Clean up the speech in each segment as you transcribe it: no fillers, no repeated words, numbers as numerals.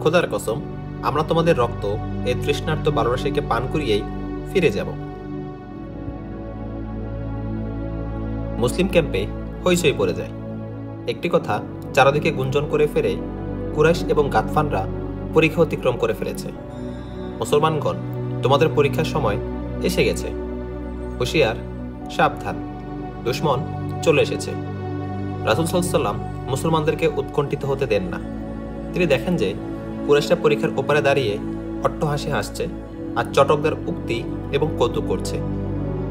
খোদার কসম, আমরা তোমাদের রক্ত এই তৃষ্ণার্ত বালরাশিকে পান করিয়েই ফিরে যাব। মুসলিম ক্যাম্পে হইচই পড়ে যায়। একটি কথা চারদিকে গুঞ্জন করে ফেরে, কুরাইশ এবং গাতফানরা পরীক্ষা অতিক্রম করে ফেলেছে। মুসলমানগণ, তোমাদের পরীক্ষার সময় এসে গেছে। হুঁশিয়ার, সাবধান, দুশমন চলে এসেছে। রাসূল সাল্লাল্লাহু আলাইহি ওয়াসাল্লাম মুসলমানদেরকে উৎকণ্ঠিত হতে দেন না। তিনি দেখেন যে কুরাইশরা পরীক্ষার ওপারে দাঁড়িয়ে অট্টহাসি হাসছে আর চটকদার উক্তি এবং কৌতুক করছে।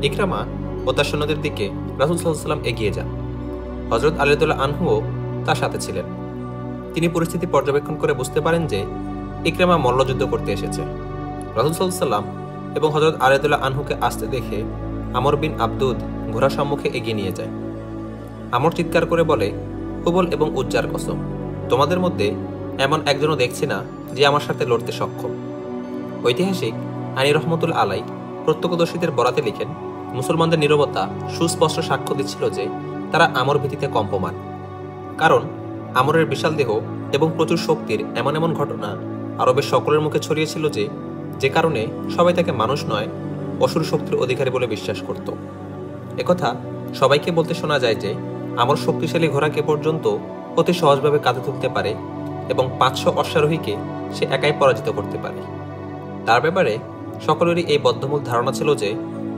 ইকরামা ও তার সৈন্যদের দিকে রাসূল সাল্লাল্লাহু আলাইহি ওয়াসাল্লাম এগিয়ে যান। হযরত আলী রাদিয়াল্লাহু আনহুও তার সাথে ছিলেন। তিনি পরিস্থিতি পর্যবেক্ষণ করে বুঝতে পারেন যে ইকরামা মল্লযুদ্ধ করতে এসেছে। রাসূল সাল্লাল্লাহু আলাইহি ওয়াসাল্লাম এবং হযরত আলী রাদিয়াল্লাহু আনহুকে আসতে দেখে আমর বিন আবদুদ ঘোড়ার সম্মুখে এগিয়ে নিয়ে যায়। আমর চিৎকার করে বলে, হুবল এবং উজ্জার কসম, তোমাদের মধ্যে এমন একজনও দেখছি না যে আমার সাথে লড়তে সক্ষম। ঐতিহাসিক আনী রহমতুল্লাহ আলাই প্রত্যক্ষদর্শীদের বরাতে লিখেন, মুসলমানদের নীরবতা সুস্পষ্ট সাক্ষ্য দিচ্ছিল যে তারা আমর ভীতিতে কম্পমান। কারণ আমরের বিশাল দেহ এবং প্রচুর শক্তির এমন এমন ঘটনা আরবের সকলের মুখে ছড়িয়েছিল যে কারণে সবাই তাকে মানুষ নয়, অসুর শক্তির অধিকারী বলে বিশ্বাস করত। একথা সবাইকে বলতে শোনা যায় যে আমর শক্তিশালী ঘোড়াকে পর্যন্ত অতি সহজভাবে কাঁধে তুলতে পারে এবং 500 অশ্বারোহীকে সে একাই পরাজিত করতে পারে। তার ব্যাপারে সকলেরই এই বদ্ধমূল ধারণা ছিল যে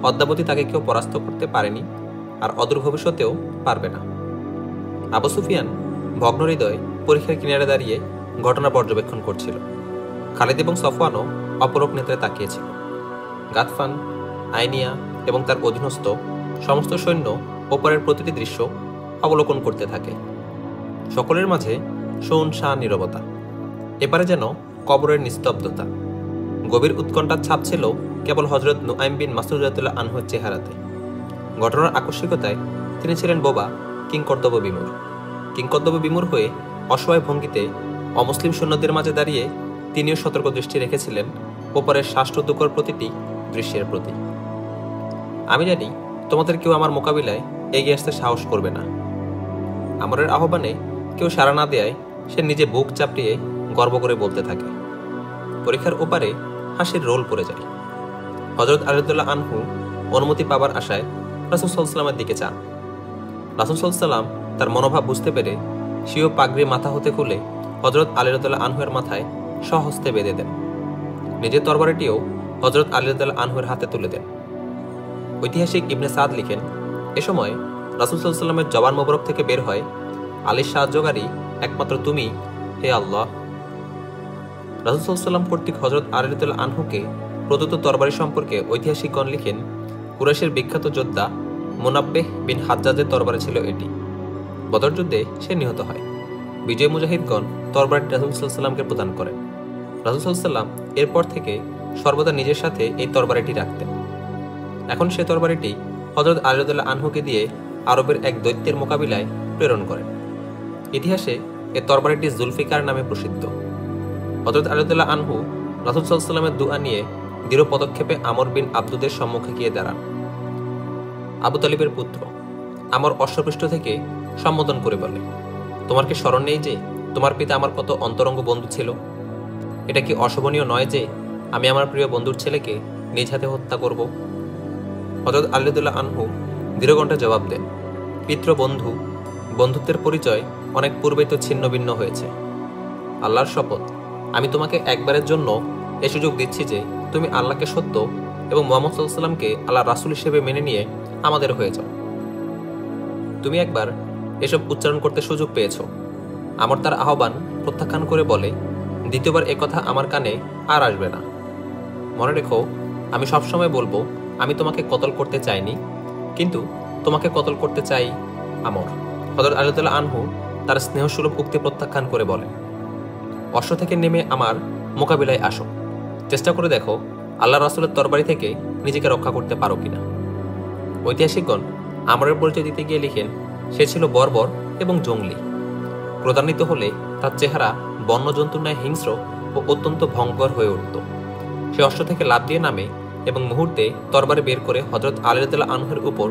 অদ্যাবধি তাকে কেউ পরাস্ত করতে পারেনি আর অদূর ভবিষ্যতেও পারবে না। আবু সুফিয়ান ভগ্ন হৃদয় পরীক্ষার কিনারে দাঁড়িয়ে ঘটনা পর্যবেক্ষণ করছিল। খালিদ এবং সফওয়ানও অপলক নেত্রে তাকিয়েছিল। গাতফান, আইনিয়া এবং তার অধীনস্থ সমস্ত সৈন্য ওপারের প্রতিটি দৃশ্য অবলোকন করতে থাকে। সকলের মাঝে শুনশান নীরবতা, এপারে যেন কবরের নিস্তব্ধতা। গভীর উৎকণ্ঠার ছাপ ছিল কেবল হযরত নুআইম বিন মাসউদ রাদিয়াল্লাহু আনহুর চেহারাতে। ঘটনার আকস্মিকতায় তিনি ছিলেন বোবা, কিংকর্তব্য বিমূঢ় হয়ে অসহায় ভঙ্গিতে অমুসলিম সৈন্যদের মাঝে দাঁড়িয়ে তিনিও সতর্ক দৃষ্টি রেখেছিলেন ওপারের শ্বাসরুদ্ধকর প্রতিটি দৃশ্যের প্রতি। আমি জানি তোমাদের কেউ আমার মোকাবিলায় এগিয়ে আসতে সাহস করবে না। আমরের আহ্বানে কেউ সাড়া না দেয় সে নিজে বুক চাপড়িয়ে গর্ব করে বলতে থাকে। পরীক্ষার ওপারে হাসির রোল পড়ে যায়। হযরত আলী রাদিয়াল্লাহু আনহু অনুমতি পাবার আশায় রাসূল সাল্লাল্লাহু আলাইহি ওয়াসাল্লামের দিকে চান। রাসূল সাল্লাল্লাহু আলাইহি ওয়াসাল্লাম তার মনোভাব বুঝতে পেরে স্বীয় পাগড়ি মাথা হতে খুলে হযরত আলী রাদিয়াল্লাহু আনহুর মাথায় স্বহস্তে বেঁধে দেন। নিজের তরবারিটিও হযরত আলী রাদিয়াল্লাহু আনহুর হাতে তুলে দেন। ঐতিহাসিক ইবনে সাদ লিখেন, এ সময় রাসূল সাল্লাল্লাহু আলাইহি ওয়াসাল্লামের জবান মোবারক থেকে বের হয়, আলীর সাহায্যকারী একমাত্র তুমি, হে আল্লাহ। রাসূল সাল্লাল্লাহু আলাইহি ওয়াসাল্লাম কর্তৃক হযরত আলী রাদিয়াল্লাহু আনহুকে প্রদত্ত তরবারি সম্পর্কে ঐতিহাসিকগণ লিখেন, কুরাইশের বিখ্যাত যোদ্ধা মুনাব্বিহ বিন হাজ্জাজের তরবারি ছিল এটি। বদর যুদ্ধে সে নিহত হয়। বিজয় মুজাহিদগণ তরবারিটি রাসূল সাল্লাল্লাহু আলাইহি ওয়াসাল্লামকে প্রদান করেন। রাসূল সাল্লাল্লাহু আলাইহি ওয়াসাল্লাম এরপর থেকে সর্বদা নিজের সাথে এই তরবারিটি রাখতেন। এখন সে তরবারিটি হযরত আলী রাদিয়াল্লাহু আনহুকে দিয়ে আরবের এক দৈত্যের মোকাবিলায় প্রেরণ করেন। ইতিহাসে এই তরবারিটি জুলফিকার নামে প্রসিদ্ধ। হযরত আলী রাদিয়াল্লাহু আনহু রাসূল সাল্লাল্লাহু আলাইহি ওয়াসাল্লামের দুআ নিয়ে দৃঢ় পদক্ষেপে আমর বিন আবদুদের সম্মুখে গিয়ে দাঁড়ান। আবু তালিবের পুত্র আমর অশ্বপৃষ্ঠ থেকে সম্বোধন করে বলে, তোমার কি স্মরণ নেই যে তোমার পিতা আমার কত অন্তরঙ্গ বন্ধু ছিল? এটা কি অশোভনীয় নয় যে আমি আমার প্রিয় বন্ধুর ছেলেকে নিজ হাতে হত্যা করব? হযরত আলী রাদিয়াল্লাহু আনহু দৃঢ়কণ্ঠে জবাব দেন, পিতৃ বন্ধু, বন্ধুত্বের পরিচয় অনেক পূর্বেই তো ছিন্ন ভিন্ন হয়েছে। আল্লাহর শপথ, আমি তোমাকে একবারের জন্য এ সুযোগ দিচ্ছি যে তুমি আল্লাহকে সত্য এবং মুহাম্মদ সাল্লাল্লাহু আলাইহি ওয়াসাল্লামকে আল্লাহর রাসূল হিসেবে মেনে নিয়ে আমাদের হয়ে যাও। তুমি একবার এসব উচ্চারণ করতে সুযোগ পেয়েছ। আমর তার আহ্বান প্রত্যাখ্যান করে বলে, দ্বিতীয়বার একথা আমার কানে আর আসবে না। মনে রেখো, আমি সবসময় বলবো, আমি তোমাকে কতল করতে চাইনি, কিন্তু তোমাকে কতল করতে চাই আমর। হযরত আলী রাদিয়াল্লাহু আনহু তার স্নেহসুলভ উক্তি প্রত্যাখ্যান করে বলে, অশ্ব থেকে নেমে আমার মোকাবিলায় আসো। চেষ্টা করে দেখো আল্লাহ রাসূলের তরবারি থেকে নিজেকে রক্ষা করতে পারো কিনা। ঐতিহাসিকগণ আমরের পরিচয় দিতে গিয়ে লিখেন, সে ছিল বর্বর এবং জঙ্গলি। ক্রোধান্বিত হলে তার চেহারা বন্যজন্তুর ন্যায় হিংস্র ও অত্যন্ত ভয়ঙ্কর হয়ে উঠত। সে অশ্ব থেকে লাফ দিয়ে নামে এবং মুহূর্তে তরবারি বের করে হযরত আলী রাদিয়াল্লাহু আনহুর উপর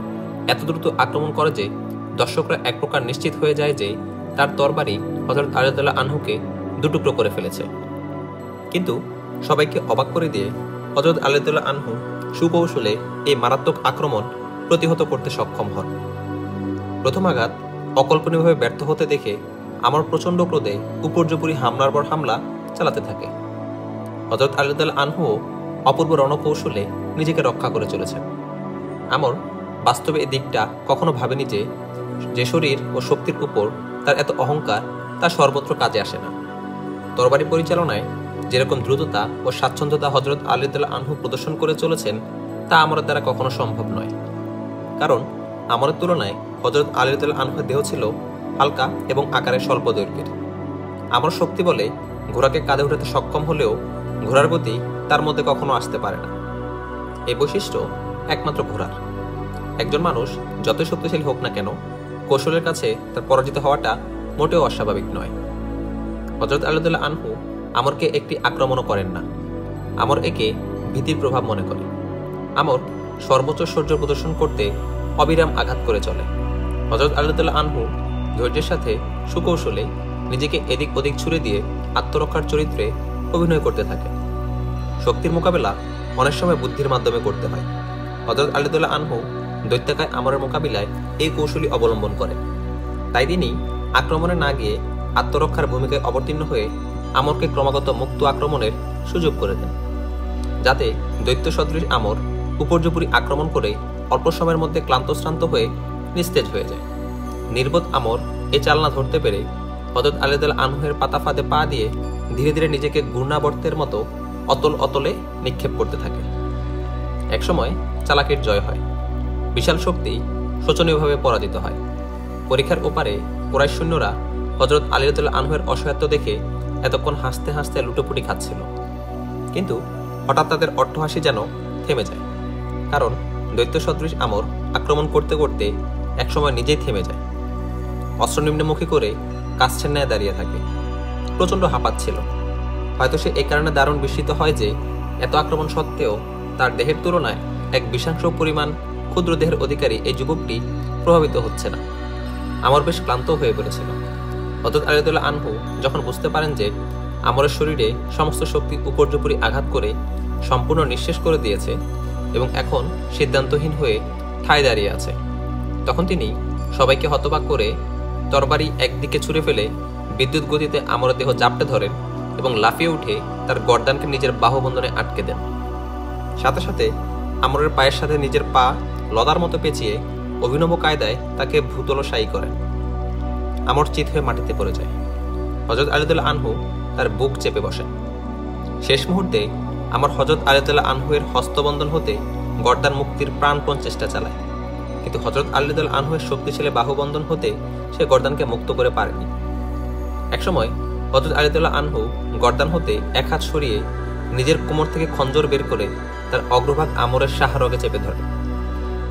এত দ্রুত আক্রমণ করে যে দর্শকরা এক প্রকার নিশ্চিত হয়ে যায় যে তার তরবারি হযরত আলী রাদিয়াল্লাহু আনহুকে দুটুকরো করে ফেলেছে। কিন্তু সবাইকে অবাক করে দিয়ে হযরত আলী রাদিয়াল্লাহু আনহু সুকৌশলে এই মারাত্মক আক্রমণ প্রতিহত করতে সক্ষম হন। প্রথম আঘাত অকল্পনীয়ভাবে ব্যর্থ হতে দেখে আমর প্রচণ্ড ক্রোধে উপর্যুপরি হামলার পর হামলা চালাতে থাকে। হযরত আলী রাদিয়াল্লাহু আনহুও অপূর্ব রণকৌশলে নিজেকে রক্ষা করে চলেছেন। আমর বাস্তবে এই দিকটা কখনো ভাবেনি যে শরীর ও শক্তির উপর তার এত অহংকার তার সর্বত্র কাজে আসে না। তরবারি পরিচালনায় যেরকম দ্রুততা ও স্বাচ্ছন্দ্যতা হযরত আলী রাদিয়াল্লাহু আনহু প্রদর্শন করে চলেছেন তা আমরের দ্বারা কখনো সম্ভব নয়। কারণ আমরের তুলনায় হযরত আলী রাদিয়াল্লাহু আনহুর দেহ ছিল হালকা এবং আকারে স্বল্প দৈর্ঘ্যের। আমর শক্তি বলে ঘোড়াকে কাঁধে উঠাতে সক্ষম হলেও ঘোড়ার গতি তার মধ্যে কখনো আসতে পারে না। এই বৈশিষ্ট্য একমাত্র ঘোড়ার। একজন মানুষ যতই শক্তিশালী হোক না কেন, কৌশলের কাছে তার পরাজিত হওয়াটা মোটেও অস্বাভাবিক নয়। হযরত আলী রাদিয়াল্লাহু আনহু আমরকে একটি আক্রমণও করেন না। আমর একে ভীতির প্রভাব মনে করে। আমর সর্বোচ্চ শৌর্য প্রদর্শন করতে অবিরাম আঘাত করে চলে। হযরত আলী রাদিয়াল্লাহু আনহু ধৈর্যের সাথে সুকৌশলে নিজেকে এদিক ওদিক ছুড়ে দিয়ে আত্মরক্ষার চরিত্রে অভিনয় করতে থাকে। শক্তির মোকাবেলা অনেক সময় বুদ্ধির মাধ্যমে করতে হয়। হযরত আলী রাদিয়াল্লাহু আনহু দৈত্যাকায় আমরের মোকাবিলায় এই কৌশলী অবলম্বন করে। তাই তিনি আক্রমণে না গিয়ে আত্মরক্ষার ভূমিকায় অবতীর্ণ হয়ে আমরকে ক্রমাগত মুক্ত আক্রমণের সুযোগ করে দেন, যাতে দৈত্য সদৃশ আমর উপর্যুপরি আক্রমণ করে অল্প সময়ের মধ্যে ক্লান্তশ্রান্ত হয়ে নিস্তেজ হয়ে যায়। নির্বোধ আমর এ চালনা ধরতে পেরে হযরত আলী রাদিয়াল্লাহু আনহুর পাতা ফাঁদে পা দিয়ে ধীরে ধীরে নিজেকে ঘূর্ণাবর্তের মতো অতল অতলে নিক্ষেপ করতে থাকে। একসময় চালাকির জয় হয়। বিশাল শক্তি শোচনীয়ভাবে পরাজিত হয়। পরীক্ষার ওপারে কুরাইশ সৈন্যরা হযরত আলী রাদিয়াল্লাহু আনহুর অসহায়ত্ব দেখে এতক্ষণ হাসতে হাসতে লুটোপুটি খাচ্ছিল। কিন্তু হঠাৎ তাদের অট্টহাসি যেন থেমে যায়। কারণ দৈত্য সদৃশ আমর আক্রমণ করতে করতে একসময় নিজেই থেমে যায়। অস্ত্র নিম্নমুখী করে কাছের ন্যায় দাঁড়িয়ে থাকে। প্রচণ্ড হাঁপাচ্ছিল। হয়তো সে এই কারণে দারুণ বিস্মিত হয় যে এত আক্রমণ সত্ত্বেও তার দেহের তুলনায় এক বিশাংশ পরিমাণ ক্ষুদ্র দেহের অধিকারী এই যুবকটি প্রভাবিত হচ্ছে না। আমর বেশ ক্লান্ত হয়ে পড়েছিল। হযরত আলী রাদিয়াল্লাহু আনহু যখন বুঝতে পারেন যে আমরের শরীরে সমস্ত শক্তি উপর্যুপরি আঘাত করে সম্পূর্ণ নিঃশেষ করে দিয়েছে এবং এখন সিদ্ধান্তহীন হয়ে ঠায় দাঁড়িয়ে আছে, তখন তিনি সবাইকে হতবাক করে তরবারি একদিকে ছুঁড়ে ফেলে বিদ্যুৎ গতিতে আমরের দেহ জাপটে ধরেন এবং লাফিয়ে উঠে তার গর্দানকে নিজের বাহুবন্ধনে আটকে দেন। সাথে সাথে আমরের পায়ের সাথে নিজের পা লদার মতো পেঁচিয়ে অভিনব কায়দায় তাকে ভূতলশায়ী করেন। আমর চিত হয়ে মাটিতে পড়ে যায়। হযরত আলী রাদিয়াল্লাহু আনহু তার বুক চেপে বসেন। শেষ মুহূর্তে আমার হযরত আলী রাদিয়াল্লাহু আনহুর হস্তবন্ধন হতে গর্দান মুক্তির প্রাণপণ চেষ্টা চালায়, কিন্তু হযরত আলী রাদিয়াল্লাহু আনহুর শক্তিশালী বাহুবন্ধন হতে সে গর্দানকে মুক্ত করে পারেনি। একসময় হযরত আলী রাদিয়াল্লাহু আনহু গর্দান হতে এক হাত সরিয়ে নিজের কোমর থেকে খঞ্জর বের করে তার অগ্রভাগ আমরের শাহরগে চেপে ধরে।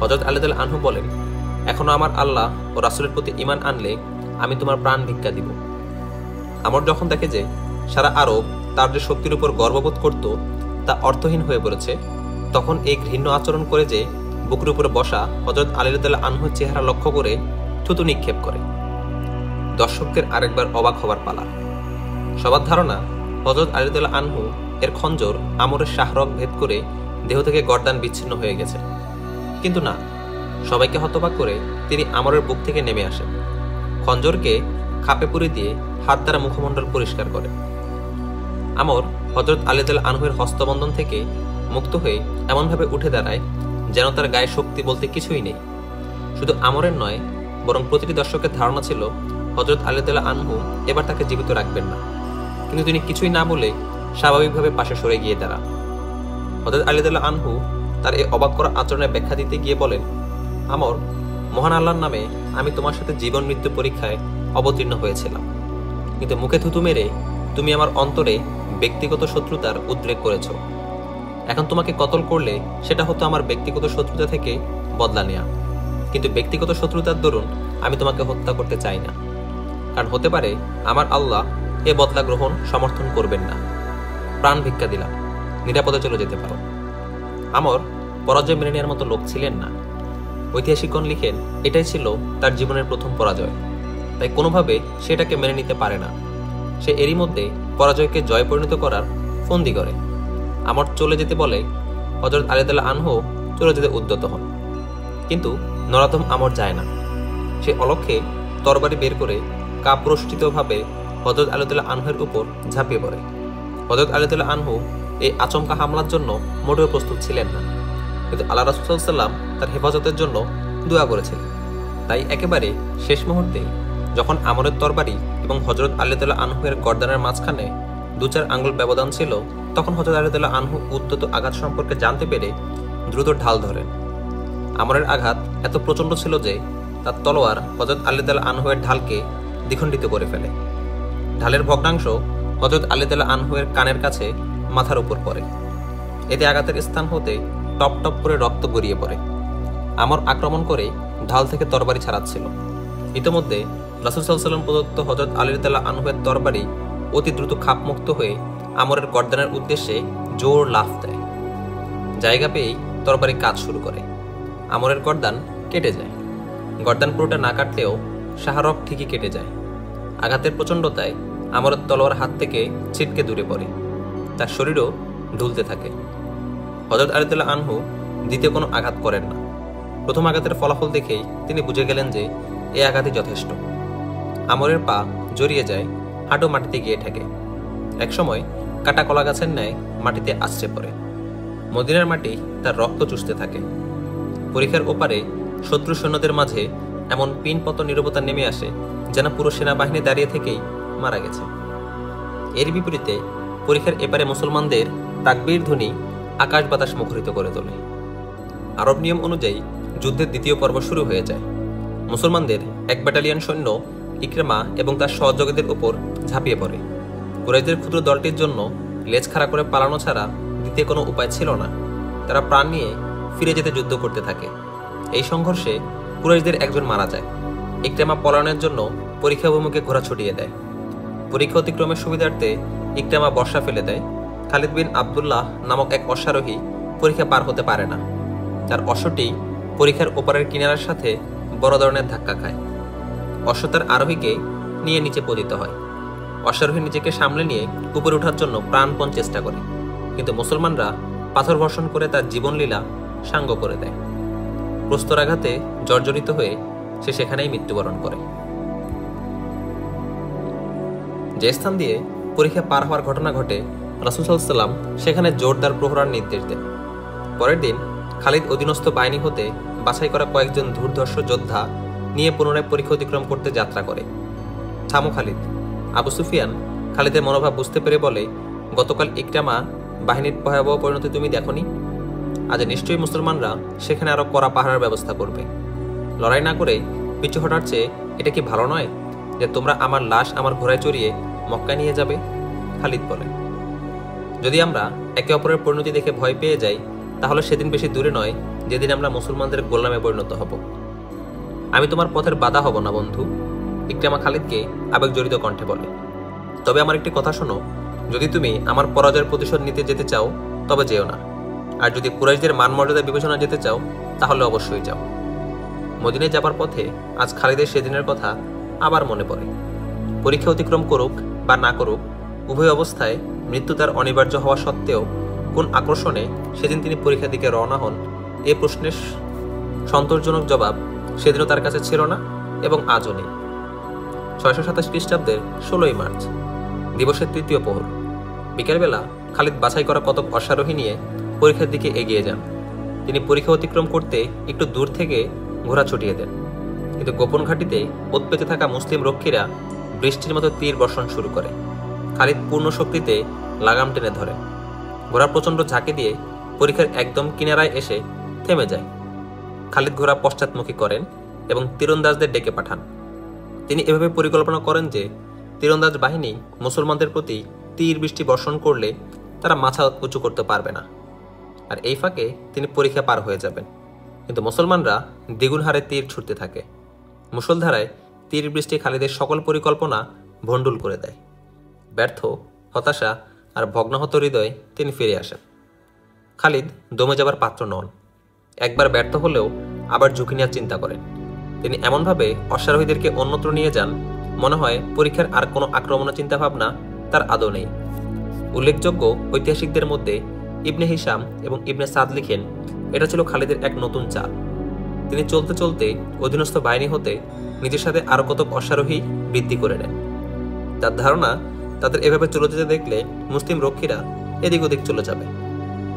হযরত আলী রাদিয়াল্লাহু আনহু বলেন, এখনো আমার আল্লাহ ও রাসূলের প্রতি ঈমান আনলে আমি তোমার প্রাণ ভিক্ষা দিব। আমর যখন দেখে যে সারা আরব তার যে শক্তির উপর গর্ববোধ করত তা অর্থহীন হয়ে পড়েছে, তখন এই ঘৃণ্য আচরণ করে যে বুকের উপরে বসা হযরত আলী রাদিয়াল্লাহু আনহুর চেহারা লক্ষ্য করে থুতু নিক্ষেপ করে। দর্শকদের আরেকবার অবাক হবার পালা। সবার ধারণা হযরত আলী রাদিয়াল্লাহু আনহু এর খঞ্জর আমরের শাহরগ ভেদ করে দেহ থেকে গর্দান বিচ্ছিন্ন হয়ে গেছে, কিন্তু না, সবাইকে হতবাক করে তিনি আমরের বুক থেকে নেমে আসেন। খঞ্জরকে খাপে পুরে দিয়ে হাত দ্বারা মুখমণ্ডল পরিষ্কার করে। আমর হযরত আলী রাদিয়াল্লাহু আনহুর হস্তবন্ধন থেকে মুক্ত হয়ে এমনভাবে উঠে দাঁড়ায় যেন তার গায়ে শক্তি বলতে কিছুই নেই। শুধু আমরের নয়, বরং প্রতিটি দর্শকের ধারণা ছিল হযরত আলী রাদিয়াল্লাহু আনহু এবার তাকে জীবিত রাখবেন না, কিন্তু তিনি কিছুই না বলে স্বাভাবিকভাবে পাশে সরে গিয়ে দাঁড়ান। হযরত আলী রাদিয়াল্লাহু আনহু তার এই অবাক করা আচরণের ব্যাখ্যা দিতে গিয়ে বলেন, আমর, মহান আল্লাহর নামে আমি তোমার সাথে জীবন মৃত্যু পরীক্ষায় অবতীর্ণ হয়েছিলাম, কিন্তু মুখে থুতু মেরে তুমি আমার অন্তরে ব্যক্তিগত শত্রুতার উদ্রেক করেছ। এখন তোমাকে কতল করলে সেটা হতো আমার ব্যক্তিগত শত্রুতা থেকে বদলা নেয়া, কিন্তু ব্যক্তিগত শত্রুতার দরুন আমি তোমাকে হত্যা করতে চাই না, কারণ হতে পারে আমার আল্লাহ এ বদলা গ্রহণ সমর্থন করবেন না। প্রাণ ভিক্ষা দিলাম, নিরাপদে চলে যেতে পারো। আমর পরাজয় মেনে নেওয়ার মতো লোক ছিলেন না। ঐতিহাসিকগণ লিখেন, এটাই ছিল তার জীবনের প্রথম পরাজয়, তাই কোনোভাবে সেটাকে মেনে নিতে পারে না। সে এরই মধ্যে পরাজয়কে জয় পরিণত করার ফন্দি করে। আমর চলে যেতে বলে হযরত আলী রাদিয়াল্লাহু আনহু চলে যেতে উদ্যত হন, কিন্তু নরাধম আমর যায় না। সে অলক্ষ্যে তরবারি বের করে কাপুরুষিতভাবে হযরত আলী রাদিয়াল্লাহু আনহুর উপর ঝাঁপিয়ে পড়ে। হযরত আলী রাদিয়াল্লাহু আনহু এই আচমকা হামলার জন্য মোটেও প্রস্তুত ছিলেন না, কিন্তু আল্লাহ রাসূল সাল্লাল্লাহু আলাইহি ওয়াসাল্লাম তার হেফাজতের জন্য দোয়া করেছিলেন। তাই একেবারে শেষ মুহূর্তে যখন আমরের তরবারি এবং হযরত আলী রাদিয়াল্লাহু আনহুর গর্দানের মাঝখানে 2-4 আঙ্গুল ব্যবধান ছিল, তখন হযরত আলী রাদিয়াল্লাহু আনহু উদ্যত আঘাত সম্পর্কে জানতে পেরে দ্রুত ঢাল ধরেন। আমরের আঘাত এত প্রচণ্ড ছিল যে তার তলোয়ার হযরত আলী রাদিয়াল্লাহু আনহুর ঢালকে দ্বিখণ্ডিত করে ফেলে। ঢালের ভগ্নাংশ হযরত আলী রাদিয়াল্লাহু আনহুর কানের কাছে মাথার উপর পড়ে। এতে আঘাতের স্থান হতে টপ টপ করে রক্ত গড়িয়ে পড়ে। আমর আক্রমণ করে ঢাল থেকে তরবারি ছাড়াচ্ছিল। ইতিমধ্যে রাসূল সাল্লাল্লাহু আলাইহি ওয়াসাল্লাম প্রদত্ত হযরত আলী রাদিয়াল্লাহু আনহুর তরবারি অতি দ্রুত খাপমুক্ত হয়ে আমরের গর্দানের উদ্দেশ্যে জোর লাফ দেয়। জায়গা পেয়েই তরবারি কাজ শুরু করে। আমরের গর্দান কেটে যায়। গর্দান পুরোটা না কাটলেও শাহরগ ঠিকই কেটে যায়। আঘাতের প্রচণ্ডতায় আমরের তলোয়ার হাত থেকে ছিটকে দূরে পড়ে। তার শরীরও ঢুলতে থাকে। হযরত আলী রাদিয়াল্লাহু আনহু দ্বিতীয় কোনো আঘাত করেন না। প্রথম আঘাতের ফলাফল দেখেই তিনি বুঝে গেলেন যে এই আঘাতই যথেষ্ট। আমরের পা জড়িয়ে যায়, হাঁটু মাটিতে গিয়ে ঠেকে। একসময় কাটা কলা গাছের ন্যায় মাটিতে আছড়ে পড়ে। মদিনার মাটি তার রক্ত চুষতে থাকে। পরীক্ষার ওপারে শত্রু সৈন্যদের মাঝে এমন পিনপত নীরবতা নেমে আসে যেন পুরো সেনাবাহিনী দাঁড়িয়ে থেকেই মারা গেছে। এর বিপরীতে পরীক্ষার এপারে মুসলমানদের তাকবীর ধ্বনি আকাশ বাতাস মুখরিত করে তোলে। আরব নিয়ম অনুযায়ী যুদ্ধের দ্বিতীয় পর্ব শুরু হয়ে যায়। মুসলমানদের 1 ব্যাটালিয়ন সৈন্য ইকরামা এবং তার সহযোগীদের উপর ঝাঁপিয়ে পড়ে। কুরাইশদের ক্ষুদ্র দলটির জন্য লেজ খাড়া করে পালানো ছাড়া দ্বিতীয় কোনো উপায় ছিল না। তারা প্রাণ নিয়ে ফিরে যেতে যুদ্ধ করতে থাকে। এই সংঘর্ষে কুরাইশদের একজন মারা যায়। ইকরামা পলায়নের জন্য পরীক্ষা অভিমুখে ঘোড়া ছুটিয়ে দেয়। পরীক্ষা অতিক্রমের সুবিধার্থে ইকরামা বর্ষা ফেলে দেয়। খালিদ বিন আবদুল্লাহ নামক এক অশ্বারোহী পরীক্ষা পার হতে পারে না। তার অশ্বটি পরীক্ষার ওপারের কিনারার সাথে বড় ধরনের ধাক্কা খায়। অশ্ব তার আরোহীকে নিয়ে নিচে পতিত হয়। অশ্বারোহী নিজেকে সামলে নিয়ে উপরে ওঠার জন্য প্রাণপণ চেষ্টা করে, কিন্তু মুসলমানরা পাথর বর্ষণ করে তার জীবনলীলা সাঙ্গ করে দেয়। প্রস্তরাঘাতে জর্জরিত হয়ে সে সেখানেই মৃত্যুবরণ করে। যে স্থান দিয়ে পরীক্ষা পার হওয়ার ঘটনা ঘটে, রাসূল সাল্লাল্লাহু আলাইহি ওয়াসাল্লাম সেখানে জোরদার প্রহরার নির্দেশ দেন। পরের দিন খালিদ অধীনস্থ বাহিনী হতে বাছাই করা কয়েকজন ধূর্ধর্ষ যোদ্ধা নিয়ে পুনরায় পরীক্ষা অতিক্রম করতে যাত্রা করে। থামো খালিদ। আবু সুফিয়ান খালিদের মনোভাব বুঝতে পেরে বলে, গতকাল ইকরামা বাহিনীর ভয়াবহ পরিণতি তুমি দেখনি? আজ নিশ্চয়ই মুসলমানরা সেখানে আরো কড়া পাহারার ব্যবস্থা করবে। লড়াই না করে পিছু হটার চেয়ে এটা কি ভালো নয় যে তোমরা আমার লাশ আমার ঘোড়ায় চড়িয়ে মক্কায় নিয়ে যাবে? খালিদ বলে, যদি আমরা একে অপরের পরিণতি দেখে ভয় পেয়ে যাই, তাহলে সেদিন বেশি দূরে নয় যেদিন আমরা মুসলমানদের গোলামে পরিণত হব। আমি তোমার পথের বাধা হব না বন্ধু, ইকরামা খালিদকে আবেগজড়িত কণ্ঠে বলে। তবে আমার একটি কথা শোনো, যদি তুমি আমার পরাজয়ের প্রতিশোধ নিতে যেতে চাও তবে যেও না, আর যদি কুরাইশদের মান মর্যাদা বিবেচনা যেতে চাও তাহলে অবশ্যই যাও। মদিনায় যাবার পথে আজ খালিদের সেদিনের কথা আবার মনে পড়ে। পরীক্ষা অতিক্রম করুক বা না করুক, উভয় অবস্থায় মৃত্যু তার অনিবার্য হওয়া সত্ত্বেও কোন আকর্ষণে সেদিন তিনি পরীক্ষার দিকে রওনা হন, এ প্রশ্নের সন্তোষজনক জবাব সেদিনও তার কাছে ছিল না এবং আজও নেই। 627 খ্রিস্টাব্দের 16ই মার্চ, দিবসের তৃতীয় প্রহর। বিকেলবেলা খালিদ বাছাই করা কতক অশ্বারোহী নিয়ে পরীক্ষার দিকে এগিয়ে যান। তিনি পরীক্ষা অতিক্রম করতে একটু দূর থেকে ঘোড়া ছুটিয়ে দেন, কিন্তু গোপন ঘাঁটিতে ওত পেতে থাকা মুসলিম রক্ষীরা বৃষ্টির মতো তীর বর্ষণ শুরু করে। খালিদ পূর্ণ শক্তিতে লাগাম টেনে ধরে। ঘোড়া প্রচণ্ড ঝাঁকি দিয়ে পরীক্ষার একদম কিনারায় এসে থেমে যায়। খালিদ ঘোড়া পশ্চাৎমুখী করেন এবং তীরন্দাজদের ডেকে পাঠান। তিনি এভাবে পরিকল্পনা করেন যে তীরন্দাজ বাহিনী মুসলমানদের প্রতি তীর বৃষ্টি বর্ষণ করলে তারা মাথা উঁচু করতে পারবে না, আর এই ফাঁকে তিনি পরীক্ষা পার হয়ে যাবেন। কিন্তু মুসলমানরা দ্বিগুণ হারে তীর ছুটতে থাকে। মুষলধারায় তীর বৃষ্টি খালিদের সকল পরিকল্পনা ভণ্ডুল করে দেয়। ব্যর্থ, হতাশা আর ভগ্নাহত হৃদয়ে তিনি ফিরে আসেন। খালিদ দমে যাবার পাত্র নন। একবার ব্যর্থ হলেও আবার ঝুঁকি নেওয়ার চিন্তা করেন। তিনি এমনভাবে অশ্বারোহীদেরকে অন্যত্র নিয়ে যান, মনে হয় পরীক্ষার আর কোনো আক্রমণের চিন্তাভাবনা তার আদৌ নেই। উল্লেখযোগ্য ঐতিহাসিকদের মধ্যে ইবনে হিশাম এবং ইবনে সাদ লিখেন, এটা ছিল খালিদের এক নতুন চাল। তিনি চলতে চলতে অধীনস্থ বাহিনী হতে নিজের সাথে আরো কতক অশ্বারোহী বৃদ্ধি করে নেন। তার ধারণা, তাদের এভাবে চলে যেতে দেখলে মুসলিম রক্ষীরা এদিক ওদিক চলে যাবে।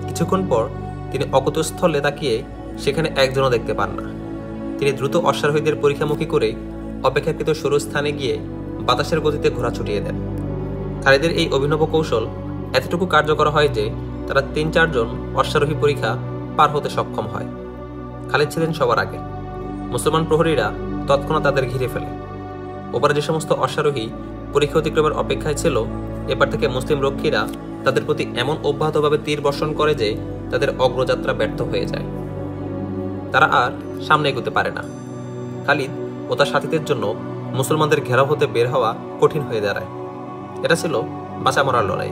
কিছুক্ষণ পর তিনি অকুতস্থলে তাকিয়ে সেখানে একজনও দেখতে পান না। তিনি দ্রুত অশ্বারোহীদের পরীক্ষামুখী করে অপেক্ষাকৃত সরু স্থানে গিয়ে বাতাসের গতিতে ঘোড়া ছুটিয়ে দেন। খালিদের এই অভিনব কৌশল এতটুকু কার্যকর হয় যে তারা ৩-৪ জন অশ্বারোহী পরীক্ষা পার হতে সক্ষম হয়। খালিদ ছিলেন সবার আগে। মুসলমান প্রহরীরা তৎক্ষণাৎ তাদের ঘিরে ফেলে। ওপারে যে সমস্ত অশ্বারোহী পরীক্ষা অতিক্রমের অপেক্ষায় ছিল, এপার থেকে মুসলিম রক্ষীরা তাদের প্রতি এমন অব্যাহতভাবে তীর বর্ষণ করে যে তাদের অগ্রযাত্রা ব্যর্থ হয়ে যায়। তারা আর সামনে এগোতে পারে না। খালিদ ও তার সাথীদের জন্য মুসলমানদের ঘেরাও হতে বের হওয়া কঠিন হয়ে দাঁড়ায়। এটা ছিল বাঁচা মরার লড়াই।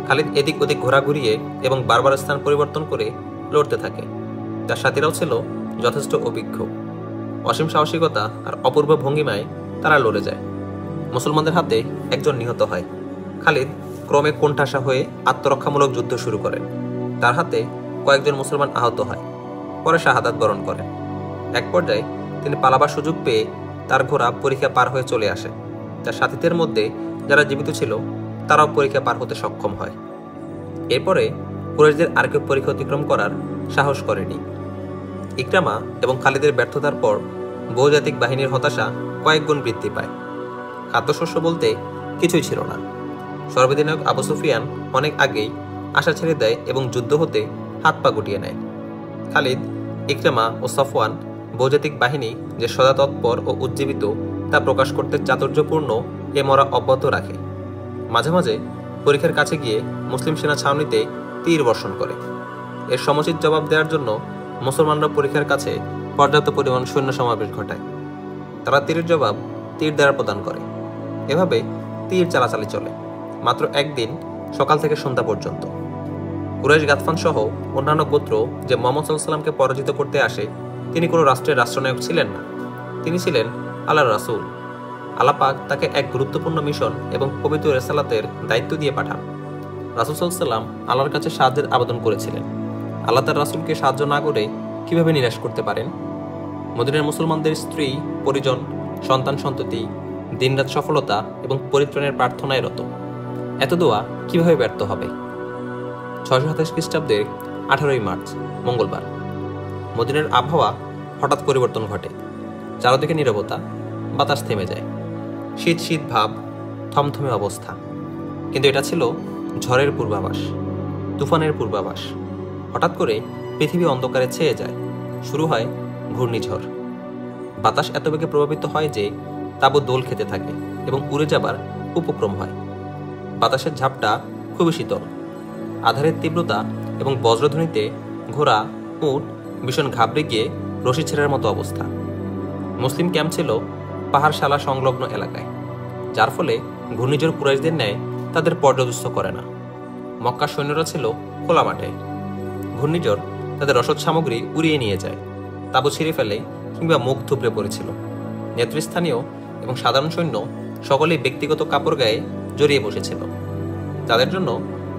খালিদ এদিক ওদিক ঘোরা ঘুরিয়ে এবং বারবার স্থান পরিবর্তন করে লড়তে থাকে। তার সাথীরাও ছিল যথেষ্ট অভিজ্ঞ। অসীম সাহসিকতা আর অপূর্ব ভঙ্গিমায় তারা লড়ে যায়। মুসলমানদের হাতে একজন নিহত হয়। খালিদ ক্রমে কোণঠাসা হয়ে আত্মরক্ষামূলক যুদ্ধ শুরু করেন। তার হাতে কয়েকজন মুসলমান আহত হয়, পরে শাহাদাত বরণ করেন। এক পর্যায়ে তিনি পালাবার সুযোগ পেয়ে তার ঘোড়া পরীক্ষা পার হয়ে চলে আসে। তার সাথীদের মধ্যে যারা জীবিত ছিল তারাও পরীক্ষা পার হতে সক্ষম হয়। এরপরে কুরাইশদের আর কেউ পরীক্ষা অতিক্রম করার সাহস করেনি। ইকরামা এবং খালিদের ব্যর্থতার পর বহুজাতিক বাহিনীর হতাশা কয়েক গুণ বৃদ্ধি পায়। খাদ্যশস্য বলতে কিছুই ছিল না। সর্বাধিনায়ক আবু সুফিয়ান অনেক আগেই আশা ছেড়ে দেয় এবং যুদ্ধ হতে হাত পা গুটিয়ে নেয়। খালিদ, ইকরামা ও সফওয়ান বহুজাতিক বাহিনী যে সদা তৎপর ও উজ্জীবিত তা প্রকাশ করতে চাতুর্যপূর্ণ এ মরা অব্যাহত রাখে। মাঝে মাঝে পরীক্ষার কাছে গিয়ে মুসলিম সেনা ছাউনিতে তীর বর্ষণ করে। এর সমুচিত জবাব দেওয়ার জন্য মুসলমানরা পরীক্ষার কাছে পর্যাপ্ত পরিমাণ সৈন্য সমাবেশ ঘটায়। তারা তীরের জবাব তীর দ্বারা প্রদান করে। এভাবে তীর চালাচালি চলে মাত্র একদিন, সকাল থেকে সন্ধ্যা পর্যন্ত। কুরাইশ গাতফান সহ অন্যান্য গোত্র যে মুহাম্মদ সাল্লাল্লাহু আলাইহি ওয়াসাল্লামকে পরাজিত করতে আসে, তিনি কোনো রাষ্ট্রের রাষ্ট্রনায়ক ছিলেন না। তিনি ছিলেন আল্লাহর রাসূল। আল্লাহ পাক তাকে এক গুরুত্বপূর্ণ মিশন এবং পবিত্র রিসালাতের দায়িত্ব দিয়ে পাঠান। রাসূল সাল্লাল্লাহু আলাইহি ওয়াসাল্লাম আল্লাহর কাছে সাহায্যের আবেদন করেছিলেন। আল্লাহ তার রাসূলকে সাহায্য না করে কিভাবে নিরাশ করতে পারেন? মদিনার মুসলমানদের স্ত্রী, পরিজন, সন্তান সন্ততি দিনরাত সফলতা এবং পরিত্রাণের প্রার্থনায় রত। এত দোয়া কিভাবে ব্যর্থ হবে? 627 খ্রিস্টাব্দের 18ই মার্চ মঙ্গলবার মদিনার আবহাওয়া হঠাৎ পরিবর্তন ঘটে। চারদিকে নীরবতা, বাতাস থেমে যায়। শীত শীত ভাব, থমথমে অবস্থা। কিন্তু এটা ছিল ঝড়ের পূর্বাভাস, তুফানের পূর্বাভাস। হঠাৎ করে পৃথিবী অন্ধকারে ছেয়ে যায়। শুরু হয় ঘূর্ণিঝড়। বাতাস এত বেগে প্রভাবিত হয় যে তাঁবু দোল খেতে থাকে এবং উড়ে যাবার উপক্রম হয়। বাতাসের ঝাপটা খুবই শীতল। আধারের তীব্রতা এবং বজ্রধ্বনিতে ঘোড়া, উট ভীষণ ঘাবড়ে গিয়ে রশি ছেঁড়ার মতো অবস্থা। মুসলিম ক্যাম্প ছিল পাহাড়শালা সংলগ্ন এলাকায়, যার ফলে ঘূর্ণিঝড় কুরাইশদের ন্যায় তাদের পর্যদস্ত করে না। মক্কার সৈন্যরা ছিল খোলা মাঠে। ঘূর্ণিঝড় তাদের রসদ সামগ্রী উড়িয়ে নিয়ে যায়, তাঁবু ছিঁড়ে ফেলে কিংবা মুখ থুবড়ে পড়েছিল। নেতৃস্থানীয় এবং সাধারণ সৈন্য সকলেই ব্যক্তিগত কাপড় গায়ে জড়িয়ে বসেছিল। তাদের জন্য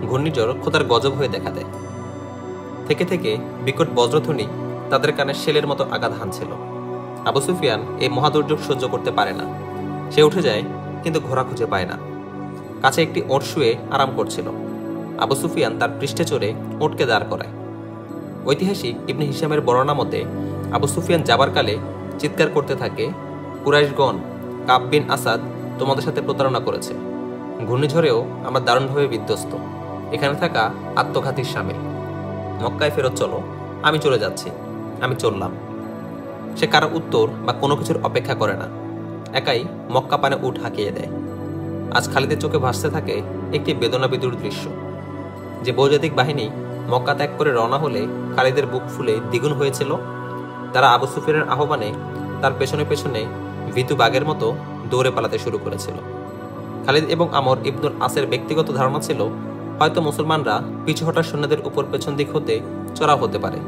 ঘূর্ণিঝড় খোদার গজব হয়ে দেখা দেয়। থেকে থেকে বিকট বজ্রধ্বনি তাদের কানে শেলের মতো আঘাত হানছিল। আবু সুফিয়ান এই মহাদুর্যোগ সহ্য করতে পারে না। সে উঠে যায়, কিন্তু ঘোড়া খুঁজে পায় না। কাছে একটি ওট শুয়ে আরাম করছিল। আবু সুফিয়ান তার পৃষ্ঠে চড়ে ওটকে দাঁড় করায়। ঐতিহাসিক ইবনে হিশামের বর্ণনা মতে আবু সুফিয়ান যাবার কালে চিৎকার করতে থাকে, কুরাইশগণ, কাব বিন আসাদ তোমাদের সাথে প্রতারণা করেছে। ঘূর্ণিঝড়েও আমরা দারুণভাবে বিধ্বস্ত। এখানে থাকা আত্মঘাতীর সামিল। মক্কায় ফেরত চলো, আমি চলে যাচ্ছি। আমি চললাম। সে কারো উত্তর বা কোনো কিছুর অপেক্ষা করে না। একাই মক্কা পানে উঠ হাঁকিয়ে দেয়। আজ খালিদের চোখে ভাসতে থাকে একটি বেদনাবিদুর দৃশ্য। যে বহুজাতিক বাহিনী মক্কা ত্যাগ করে রওনা হলে খালিদের বুক ফুলে দ্বিগুণ হয়েছিল, তারা আবু সুফিয়ানের আহ্বানে তার পেছনে পেছনে ভীতু বাঘের মতো দৌড়ে পালাতে শুরু করেছিল। খালিদ এবং আমর ইবনুল আসের ব্যক্তিগত ধারণা ছিল, হয়তো মুসলমানরা পিছু হটা সৈন্যদের উপর পেছন দিক হতে চড়াও হতে পারে।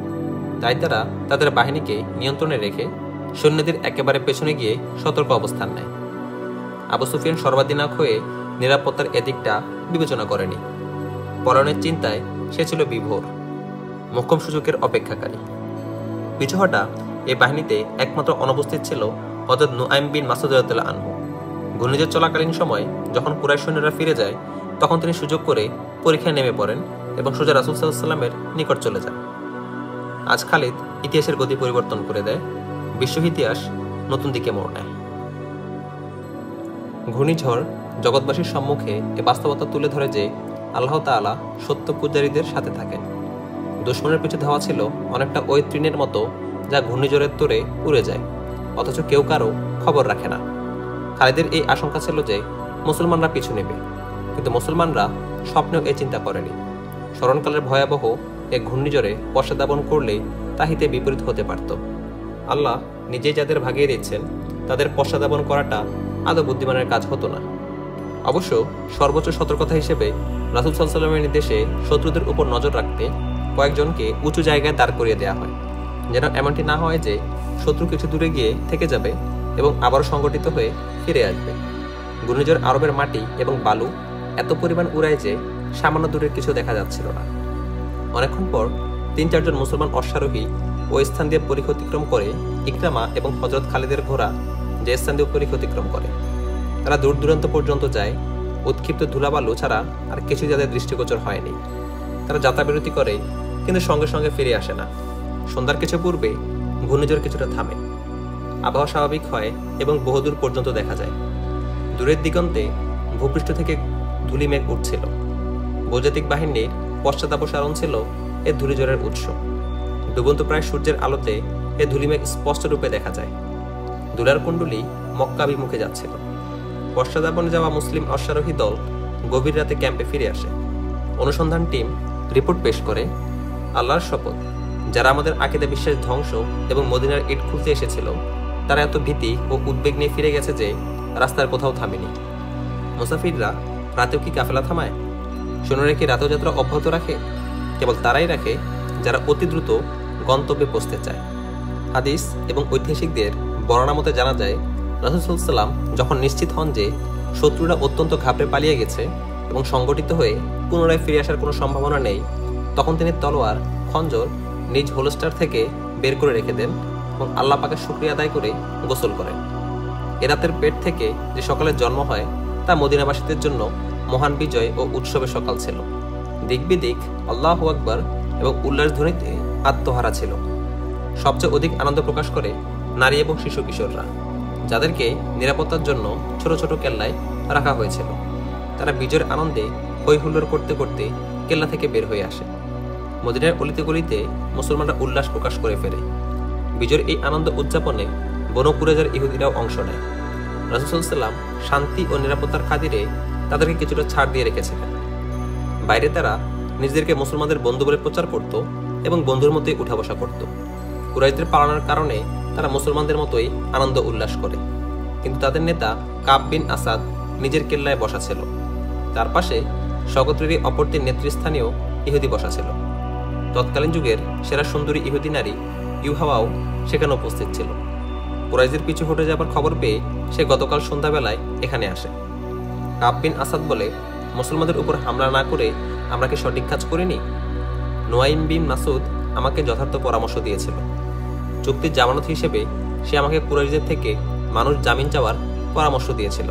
তাই তারা তাদের বাহিনীকে নিয়ন্ত্রণে রেখে সৈন্যদের একেবারে পেছনে গিয়ে সতর্ক অবস্থান নেয়। আবু সুফিয়ান সর্বাধিনায়ক হয়ে নিরাপত্তার এদিকটা বিবেচনা করেনি। পলায়নের চিন্তায় সে ছিল বিভোর, মোক্ষম সুযোগের অপেক্ষাকারী। পিছুহটা এই বাহিনীতে একমাত্র অনুপস্থিত ছিল হযরত নুআইম বিন মাসউদ রাদিয়াল্লাহু আনহু। ঘূর্ণিঝড় চলাকালীন সময় যখন কুরাইশ সৈন্যরা ফিরে যায়, তখন তিনি সুযোগ করে পরীক্ষায় নেমে পড়েন এবং সোজা রাসূল সাল্লাল্লাহু আলাইহি ওয়াসাল্লামের নিকট চলে যান। আজ খালিদ ইতিহাসের গতি পরিবর্তন করে দেয়, বিশ্ব ইতিহাস নতুন দিকে মোড় নেয়। ঘূর্ণিঝড় জগৎবাসীর সম্মুখে এ বাস্তবতা তুলে ধরে যে আল্লাহ তাআলা সত্য পূজারীদের সাথে থাকেন। দুশমনের পিছু ধাওয়া ছিল অনেকটা ওই তৃণের মতো যা ঘূর্ণিঝড়ের তোড়ে উড়ে যায়, অথচ কেউ কারো খবর রাখে না। খালিদের এই আশঙ্কা ছিল যে মুসলমানরা পিছু নেবে, কিন্তু মুসলমানরা স্বপ্নেও এই চিন্তা করেনি। স্মরণকালের ভয়াবহ এক ঘূর্ণিঝড়ে পশ্চাদাবন করলে তা হিতে বিপরীত হতে পারত। আল্লাহ নিজেই যাদের ভাগিয়ে দিচ্ছেন, তাদের পশ্চাদাবন করাটা আদৌ বুদ্ধিমানের কাজ হতো না। অবশ্য সর্বোচ্চ সতর্কতা হিসেবে রাসূল সাল্লাল্লাহু আলাইহি ওয়াসাল্লামের নির্দেশে শত্রুদের উপর নজর রাখতে কয়েকজনকে উঁচু জায়গায় দাঁড় করিয়ে দেওয়া হয়, যেন এমনটি না হয় যে শত্রু কিছু দূরে গিয়ে থেকে যাবে এবং আবারও সংগঠিত হয়ে ফিরে আসবে। ঘূর্ণিঝড় আরবের মাটি এবং বালু এত পরিমাণ উড়ায় যে সামান্য দূরের কিছু দেখা যাচ্ছিল না। অনেকক্ষণ পর ৩-৪ জন মুসলমান অশ্বারোহী ওই স্থান দিয়ে পরিখ অতিক্রম করে ইকরামা এবং হযরত খালিদের ঘোড়া যে স্থান দিয়ে পরিখ অতিক্রম করে, তারা দূর দূরান্ত পর্যন্ত যায়। উৎক্ষিপ্ত ধুলাবালু ছাড়া আর কিছু যাদের দৃষ্টিগোচর হয়নি। তারা যাত্রাবিরতি করে, কিন্তু সঙ্গে সঙ্গে ফিরে আসে না। সন্ধ্যার কিছু পূর্বে ঘূর্ণিঝড় কিছুটা থামে, আবহাওয়া স্বাভাবিক হয় এবং বহুদূর পর্যন্ত দেখা যায়। দূরের দিগন্তে ভূপৃষ্ঠ থেকে ধূলি মেঘ উঠছিল। বৈদ্যুতিক বাহিনীর পশ্চাদাপসারণ ছিল এ ধূলিঝড়ের উৎস। ডুবন্ত প্রায় সূর্যের আলোতে এ ধূলিমেঘ স্পষ্ট রূপে দেখা যায়। দুলার কুণ্ডলী মক্কাভিমুখে যাচ্ছিল। পশ্চাদাপনে যাওয়া মুসলিম অশ্বারোহী দল গভীর রাতে ক্যাম্পে ফিরে আসে। অনুসন্ধান টিম রিপোর্ট পেশ করে, আল্লাহর শপথ, যারা আমাদের আকীদা বিশ্বাস ধ্বংস এবং মদিনার ইট খুলতে এসেছিল, তারা এত ভীতি ও উদ্বেগ নিয়ে ফিরে গেছে যে রাস্তার কোথাও থামেনি। মুসাফিররা রাতেও কি কাফেলা থামায়? সৈন্যরা কি রাতেও যাত্রা অব্যাহত রাখে? কেবল তারাই রাখে যারা অতি দ্রুত গন্তব্যে পৌঁছতে চায়। হাদিস এবং ঐতিহাসিকদের বর্ণনা মতে জানা যায়, রাসূল সাল্লাল্লাহু আলাইহি ওয়াসাল্লাম যখন নিশ্চিত হন যে শত্রুরা অত্যন্ত ঘাবড়ে পালিয়ে গেছে এবং সংগঠিত হয়ে পুনরায় ফিরে আসার কোনো সম্ভাবনা নেই, তখন তিনি তলোয়ার, খঞ্জর নিজ হোলস্টার থেকে বের করে রেখে দেন এবং আল্লাহ পাকের শুকরিয়া আদায় করে গোসল করেন। এ রাতের পেট থেকে যে সকালের জন্ম হয়, তা মদিনাবাসীদের জন্য মহান বিজয় ও উৎসবের সকাল ছিল। দিক বিদিক আল্লাহু আকবার এবং উল্লাস ধ্বনিতে আত্মহারা ছিল। সবচেয়ে অধিক আনন্দ প্রকাশ করে নারী এবং শিশু কিশোররা, যাদেরকে নিরাপত্তার জন্য ছোট ছোট কেল্লায় রাখা হয়েছিল। তারা বিজয়ের আনন্দে হৈ হুল্লোড় করতে করতে কেল্লা থেকে বের হয়ে আসে। মদিনার অলিতে গলিতে মুসলমানরা উল্লাস প্রকাশ করে ফেলে। বিজয়ের এই আনন্দ উদযাপনে বনু কুরাইজার ইহুদিরাও অংশ নেয়। রাসূল সাল্লাল্লাহু আলাইহি ওয়াসাল্লাম শান্তি ও নিরাপত্তার খাতিরে তাদেরকে কিছুটা ছাড় দিয়ে রেখেছিলেন। বাইরে তারা নিজেদেরকে মুসলমানদের বন্ধু বলে প্রচার করত এবং বন্ধুর মতোই উঠা বসা করত। কুরাইশদের পালানোর কারণে তারা মুসলমানদের মতোই আনন্দ উল্লাস করে, কিন্তু তাদের নেতা কাব বিন আসাদ নিজের কেল্লায় বসা ছিল। তার পাশে স্বগোত্রেরই অপর ৩ নেতৃস্থানীয় ইহুদি বসা ছিল। তৎকালীন যুগের সেরা সুন্দরী ইহুদি নারী ইউহাওয়াও সেখানে উপস্থিত ছিল। কুরাইশদের পিছু হটে যাবার খবর পেয়ে সে গতকাল সন্ধ্যাবেলায় এখানে আসে। কাব বিন আসাদ বলে, মুসলমানদের উপর হামলা না করে আমরা কি সঠিক কাজ করিনি? নুআইম বিন মাসউদ আমাকে যথার্থ পরামর্শ দিয়েছিল। চুক্তির জামানত হিসেবে সে আমাকে কুরাইশদের থেকে মানুষ জামিন চাওয়ার পরামর্শ দিয়েছিল।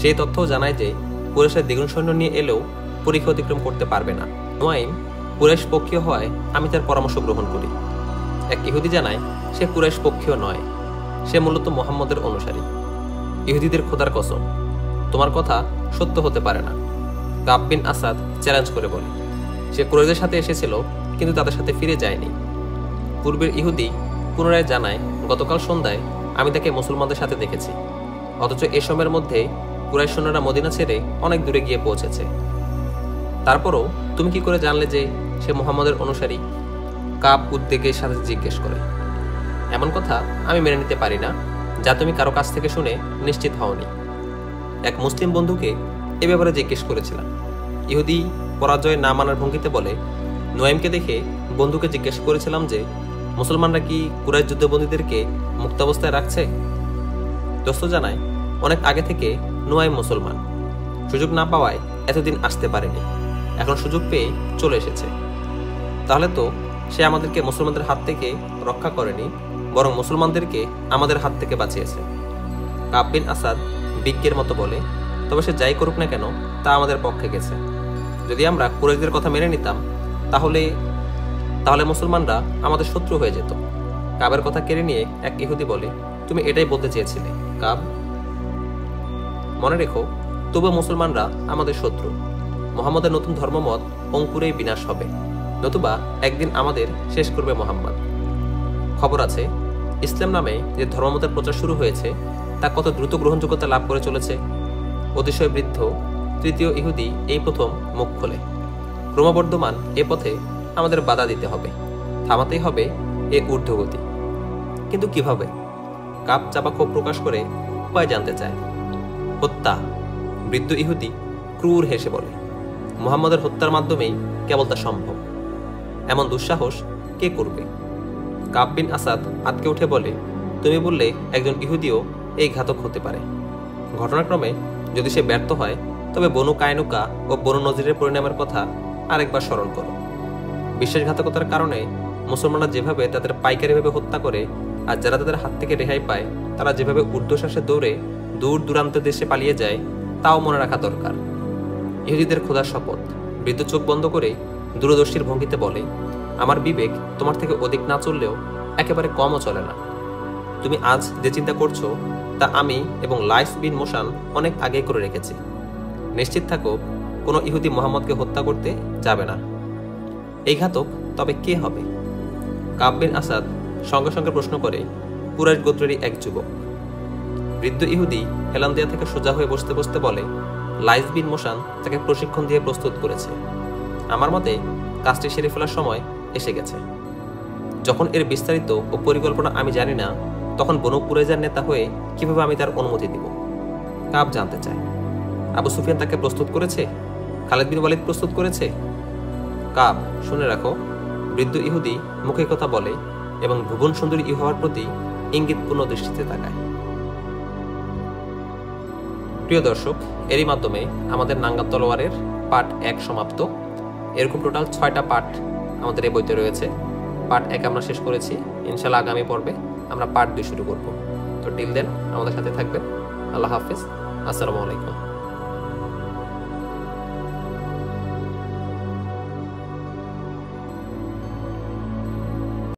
সেই তথ্যও জানায় যে কুরাইশের দ্বিগুণ সৈন্য নিয়ে এলেও পরীক্ষা অতিক্রম করতে পারবে না। নুআইম কুরাইশ পক্ষীয় হয়, আমি তার পরামর্শ গ্রহণ করি। এক ইহুদি জানায় সে কুরাইশ পক্ষীয় নয়, সে মূলত মুহাম্মদের অনুসারী। ইহুদিদের খোদার কসম, তোমার কথা সত্য হতে পারে না। কাব বিন আসাদ চ্যালেঞ্জ করে বলে, সে কুরাইশদের সাথে এসেছিল কিন্তু তাদের সাথে ফিরে যায়নি। পূর্বের ইহুদি পুনরায় জানায়, গতকাল সন্ধ্যায় আমি তাকে মুসলমানদের সাথে দেখেছি, অথচ এ সময়ের মধ্যে কুরাইশ সৈন্যরা মদিনা ছেড়ে অনেক দূরে গিয়ে পৌঁছেছে। তারপরও তুমি কি করে জানলে যে সে মুহাম্মদের অনুসারী? কাব উদ্বেগের সাথে জিজ্ঞেস করে। এমন কথা আমি মেনে নিতে পারি না যা তুমি কারো কাছ থেকে শুনে নিশ্চিত হওনি। এক মুসলিম বন্ধুকে এ ব্যাপারে জিজ্ঞেস করেছিলাম। ইহুদি পরাজয় না মানার ভঙ্গিতে বলে, নুআইমকে দেখে বন্ধুকে জিজ্ঞেস করেছিলাম যে মুসলমানরা কি কুরাইশ যুদ্ধবন্দীদেরকে মুক্তাবস্থায় রাখছে? দোস্ত জানায়, অনেক আগে থেকে নুআইম মুসলমান, সুযোগ না পাওয়ায় এতদিন আসতে পারেনি। এখন সুযোগ পেয়ে চলে এসেছে। তাহলে তো সে আমাদেরকে মুসলমানদের হাত থেকে রক্ষা করেনি, বরং মুসলমানদেরকে আমাদের হাত থেকে বাঁচিয়েছে। কাব বিন আসাদ বিজ্ঞের মতো বলে, তবে সে যাই করুক না কেন তা আমাদের পক্ষে গেছে। যদি আমরা কুরাইশদের কথা মেনে নিতাম তাহলে মুসলমানরা আমাদের শত্রু হয়ে যেত। কাবের কথা কেড়ে নিয়ে এক ইহুদি বলে, তুমি এটাই বলতে চেয়েছিলে কাব? মনে রেখো, তবু মুসলমানরা আমাদের শত্রু। মোহাম্মদের নতুন ধর্মমত অঙ্কুরেই বিনাশ হবে, নতুবা একদিন আমাদের শেষ করবে মোহাম্মদ। খবর আছে, ইসলাম নামে যে ধর্মমতের প্রচার শুরু হয়েছে তা কত দ্রুত গ্রহণযোগ্যতা লাভ করে চলেছে। অতিশয় বৃদ্ধ তৃতীয় ইহুদি এই প্রথম মুখ খোলে। ক্রমবর্ধমান এ পথে আমাদের বাধা দিতে হবে, থামাতেই হবে এ ঊর্ধ্বগতি। কিন্তু কিভাবে? কাব চাপা ক্ষোভ প্রকাশ করে উপায় জানতে চায়। হত্যা। বৃদ্ধ ইহুদি ক্রূর হেসে বলে, মুহাম্মদের হত্যার মাধ্যমেই কেবল তা সম্ভব। এমন দুঃসাহস কে করবে? কাব বিন আসাদ আতকে উঠে বলে, তুমি বললে একজন ইহুদিও এই ঘাতক হতে পারে। ঘটনাক্রমে যদি সে ব্যর্থ হয়, তবে বনু কায়নুকা ও বনু নজিরের পরিণামের কথা আরেকবার স্মরণ করো। বিশ্বাসঘাতকতার কারণে মুসলমানরা যেভাবে তাদের পাইকারিভাবে হত্যা করে, আর যারা তাদের হাত থেকে রেহাই পায় তারা যেভাবে ঊর্ধ্বশ্বাসে দৌড়ে দূর দূরান্ত দেশে পালিয়ে যায়, তাও মনে রাখা দরকার। ইহুদিদের খোদার শপথ। বৃদ্ধ চোখ বন্ধ করে দূরদর্শীর ভঙ্গিতে বলে, আমার বিবেক তোমার থেকে অধিক না চললেও একেবারে কমও চলে না। তুমি আজ যে চিন্তা করছো তা আমি এবং লাইস বিন মোশান অনেক আগে করে রেখেছি। নিশ্চিত থাকো, কোনো ইহুদি মুহাম্মদকে হত্যা করতে যাবে না। এই ঘাতক তবে কে হবে? কাব বিন আসাদ সঙ্গে সঙ্গে প্রশ্ন করে, কুরাইশ গোত্রেরই এক যুবক। বৃদ্ধ ইহুদি হেলান দেয়া থেকে সোজা হয়ে বসতে বসতে বলে, লাইস বিন মোশান তাকে প্রশিক্ষণ দিয়ে প্রস্তুত করেছে। আমার মতে কাজটি সেরে ফেলার সময় এসে গেছে। যখন এর বিস্তারিত ও পরিকল্পনা আমি জানি না, তখন বনু কুরাইজার নেতা হয়ে কিভাবে আমি তার অনুমতি দিব? কাব জানতে চায়, আবু সুফিয়ান তাকে প্রস্তুত করেছে? খালিদ বিন ওয়ালিদ প্রস্তুত করেছে? কাব, শুনে রাখো, বৃদ্ধ ইহুদি মুখে কথা বলে এবং ভুবন সুন্দরী ইউহাওয়ার প্রতি ইঙ্গিতপূর্ণ দৃষ্টিতে তাকায়। প্রিয় দর্শক, এরই মাধ্যমে আমাদের নাঙ্গা তলোয়ারের পার্ট 1 সমাপ্ত। এরকম টোটাল 6টা পার্ট আমাদের এই বইতে রয়েছে। পার্ট 1 আমরা শেষ করেছি। ইনশাআল্লাহ আগামী পর্বে আমরা পার্ট 2 শুরু করব। তো টিল দেন আমাদের সাথে থাকবেন। আল্লাহ হাফিজ। আসসালামু আলাইকুম।